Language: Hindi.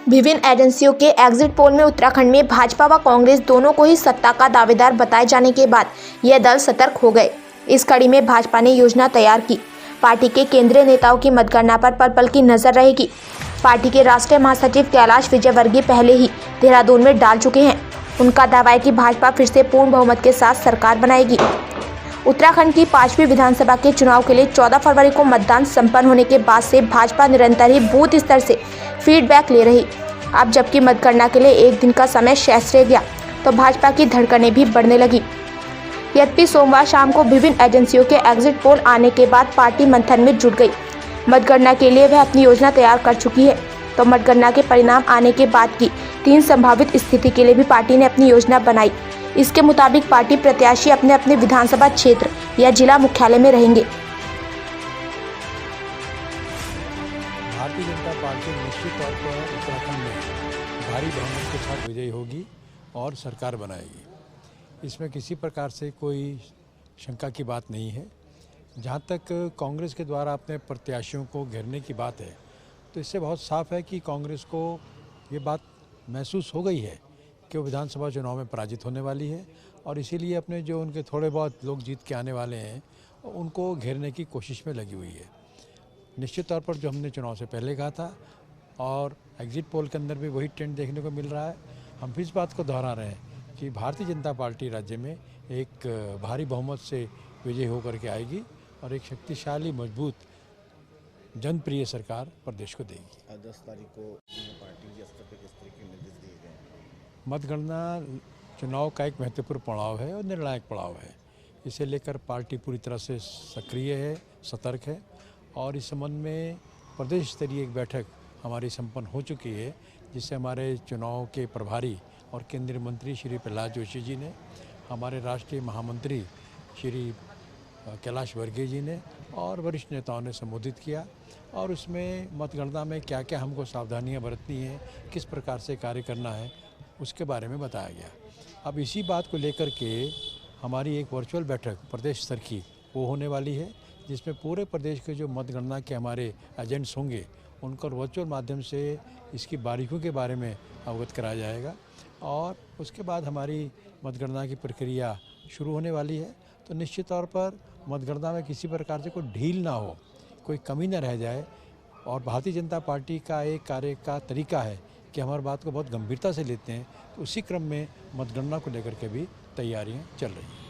विभिन्न एजेंसियों के एग्जिट पोल में उत्तराखंड में भाजपा व कांग्रेस दोनों को ही सत्ता का दावेदार बताए जाने के बाद यह दल सतर्क हो गए। इस कड़ी में भाजपा ने योजना तैयार की। पार्टी के केंद्रीय नेताओं की मतगणना पर पल पल की नजर रहेगी। पार्टी के राष्ट्रीय महासचिव कैलाश विजयवर्गीय पहले ही देहरादून में डाल चुके हैं। उनका दावा है कि भाजपा फिर से पूर्ण बहुमत के साथ सरकार बनाएगी। उत्तराखंड की 5वीं विधानसभा के चुनाव के लिए 14 फरवरी को मतदान संपन्न होने के बाद से भाजपा निरंतर ही बूथ स्तर से फीडबैक ले रही। अब जबकि मतगणना के लिए एक दिन का समय शेष रह गया तो भाजपा की धड़कनें भी बढ़ने लगी। यद्यपि सोमवार शाम को विभिन्न एजेंसियों के एग्जिट पोल आने के बाद पार्टी मंथन में जुट गई। मतगणना के लिए वह अपनी योजना तैयार कर चुकी है। तो मतगणना के परिणाम आने के बाद की 3 संभावित स्थिति के लिए भी पार्टी ने अपनी योजना बनाई। इसके मुताबिक पार्टी प्रत्याशी अपने अपने विधानसभा क्षेत्र या जिला मुख्यालय में रहेंगे। भारतीय जनता पार्टी निश्चित तौर पर उत्तराखंड में भारी बहुमत के साथ विजयी होगी और सरकार बनाएगी। इसमें किसी प्रकार से कोई शंका की बात नहीं है। जहाँ तक कांग्रेस के द्वारा अपने प्रत्याशियों को घेरने की बात है, तो इससे बहुत साफ है कि कांग्रेस को ये बात महसूस हो गई है कि वो विधानसभा चुनाव में पराजित होने वाली है और इसीलिए अपने जो उनके थोड़े बहुत लोग जीत के आने वाले हैं उनको घेरने की कोशिश में लगी हुई है। निश्चित तौर पर जो हमने चुनाव से पहले कहा था और एग्जिट पोल के अंदर भी वही ट्रेंड देखने को मिल रहा है। हम इस बात को दोहरा रहे हैं कि भारतीय जनता पार्टी राज्य में एक भारी बहुमत से विजयी होकर के आएगी और एक शक्तिशाली मजबूत जनप्रिय सरकार प्रदेश को देगी। 10 तारीख को पार्टी स्तर पर किस तरह के निर्देश दिए गए हैं? मतगणना चुनाव का एक महत्वपूर्ण पड़ाव है और निर्णायक पड़ाव है। इसे लेकर पार्टी पूरी तरह से सक्रिय है, सतर्क है और इस संबंध में प्रदेश स्तरीय एक बैठक हमारी संपन्न हो चुकी है, जिससे हमारे चुनाव के प्रभारी और केंद्रीय मंत्री श्री प्रहलाद जोशी जी ने, हमारे राष्ट्रीय महामंत्री श्री कैलाश वर्गीय जी ने और वरिष्ठ नेताओं ने संबोधित किया और उसमें मतगणना में क्या क्या हमको सावधानियां बरतनी है, किस प्रकार से कार्य करना है, उसके बारे में बताया गया। अब इसी बात को लेकर के हमारी एक वर्चुअल बैठक प्रदेश स्तर की वो होने वाली है, जिसमें पूरे प्रदेश के जो मतगणना के हमारे एजेंट्स होंगे उनको वर्चुअल माध्यम से इसकी बारीकियों के बारे में अवगत कराया जाएगा और उसके बाद हमारी मतगणना की प्रक्रिया शुरू होने वाली है। तो निश्चित तौर पर मतगणना में किसी प्रकार से कोई ढील ना हो, कोई कमी न रह जाए और भारतीय जनता पार्टी का एक कार्य का तरीका है कि हमारी बात को बहुत गंभीरता से लेते हैं। तो उसी क्रम में मतगणना को लेकर के भी तैयारियां चल रही हैं।